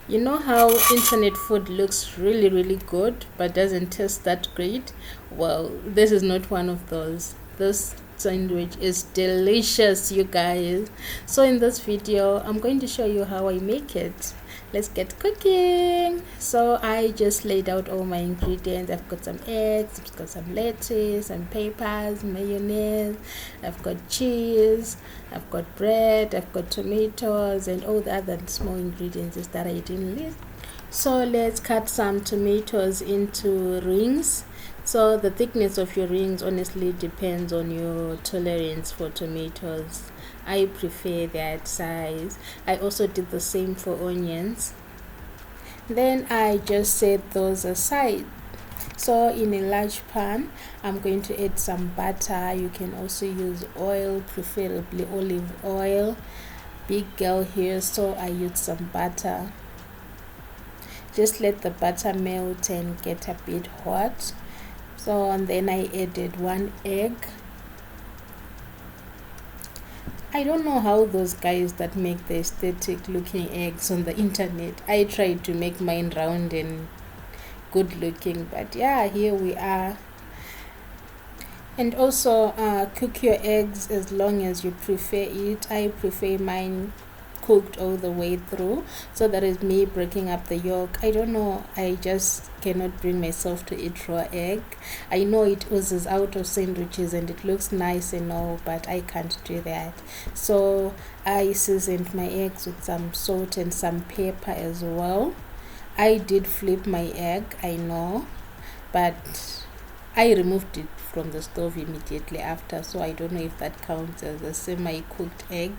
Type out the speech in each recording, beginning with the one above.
You know how internet food looks really good but doesn't taste that great? Well, this is not one of those. This sandwich is delicious, you guys. So in this video, I'm going to show you how I make it. Let's get cooking. So I just laid out all my ingredients. I've got some eggs, I've got some lettuce, some peppers, mayonnaise, I've got cheese, I've got bread, I've got tomatoes, and all the other small ingredients that I didn't list. So let's cut some tomatoes into rings. So the thickness of your rings honestly depends on your tolerance for tomatoes. I prefer that size. I also did the same for onions. Then I just set those aside. So in a large pan, I'm going to add some butter. You can also use oil, preferably olive oil. Big girl here, so I use some butter. Just let the butter melt and get a bit hot. So and then I added 1 egg. I don't know how those guys that make the aesthetic looking eggs on the internet. I tried to make mine round and good looking, but yeah, here we are. And also cook your eggs as long as you prefer it. I prefer mine cooked all the way through, so that is me breaking up the yolk. I don't know, I just cannot bring myself to eat raw egg. I know it oozes out of sandwiches and it looks nice and all, but I can't do that. So I seasoned my eggs with some salt and some pepper as well. I did flip my egg, I know, but I removed it from the stove immediately after, so I don't know if that counts as a semi-cooked egg.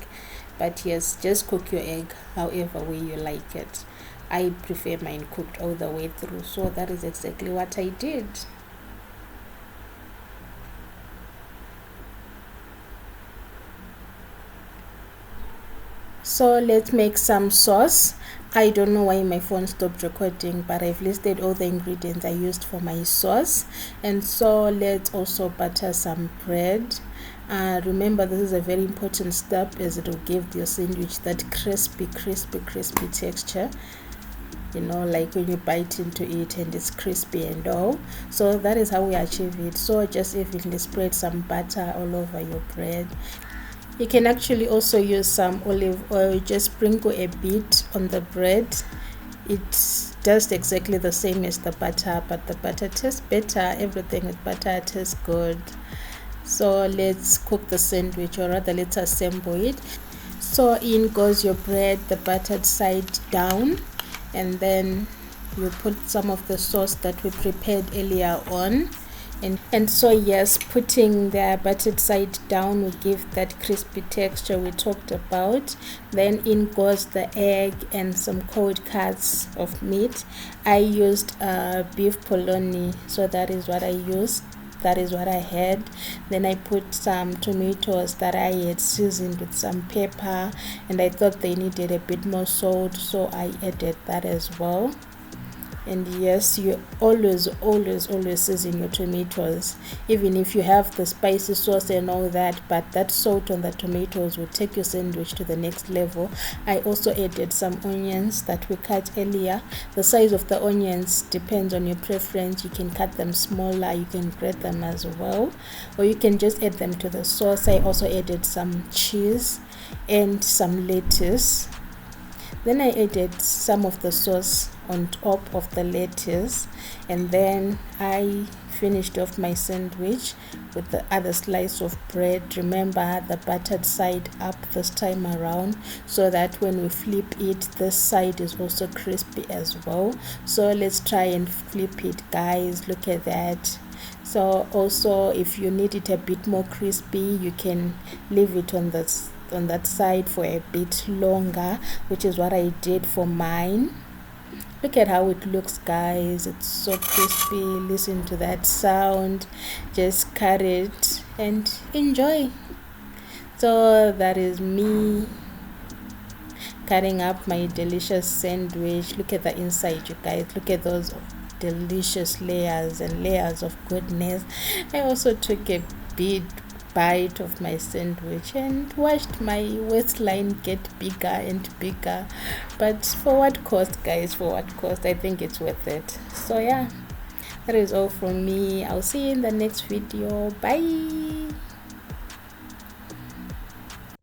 But yes, just cook your egg however way you like it. I prefer mine cooked all the way through, so that is exactly what I did. So let's make some sauce. I don't know why my phone stopped recording, but I've listed all the ingredients I used for my sauce. And so let's also butter some bread. Remember, this is a very important step, as it will give your sandwich that crispy texture, you know, like when you bite into it and it's crispy and all. So that is how we achieve it. So just evenly spread some butter all over your bread. You can actually also use some olive oil. Just sprinkle a bit on the bread. It does exactly the same as the butter, but the butter tastes better. Everything with butter tastes good. So let's cook the sandwich, or rather let's assemble it. So in goes your bread, the buttered side down, and then you put some of the sauce that we prepared earlier on. And so yes, putting the buttered side down will give that crispy texture we talked about. Then in goes the egg and some cold cuts of meat. I used beef polony, so that is what I used. That is what I had. Then I put some tomatoes that I had seasoned with some pepper, and I thought they needed a bit more salt, so I added that as well. And yes, you always season your tomatoes, even if you have the spicy sauce and all that, but that salt on the tomatoes will take your sandwich to the next level. I also added some onions that we cut earlier. The size of the onions depends on your preference. You can cut them smaller, you can grate them as well, or you can just add them to the sauce. I also added some cheese and some lettuce. Then I added some of the sauce on top of the lettuce, and then I finished off my sandwich with the other slice of bread. Remember, the buttered side up this time around, so that when we flip it, this side is also crispy as well. So let's try and flip it, guys. Look at that. So also, if you need it a bit more crispy, you can leave it on that side for a bit longer, which is what I did for mine. Look at how it looks, guys. It's so crispy. Listen to that sound. Just cut it and enjoy. So that is me cutting up my delicious sandwich. Look at the inside, you guys. Look at those delicious layers and layers of goodness. I also took a bit bite of my sandwich and watched my waistline get bigger and bigger. But for what cost, guys? For what cost? I think it's worth it. So yeah, that is all from me. I'll see you in the next video. Bye.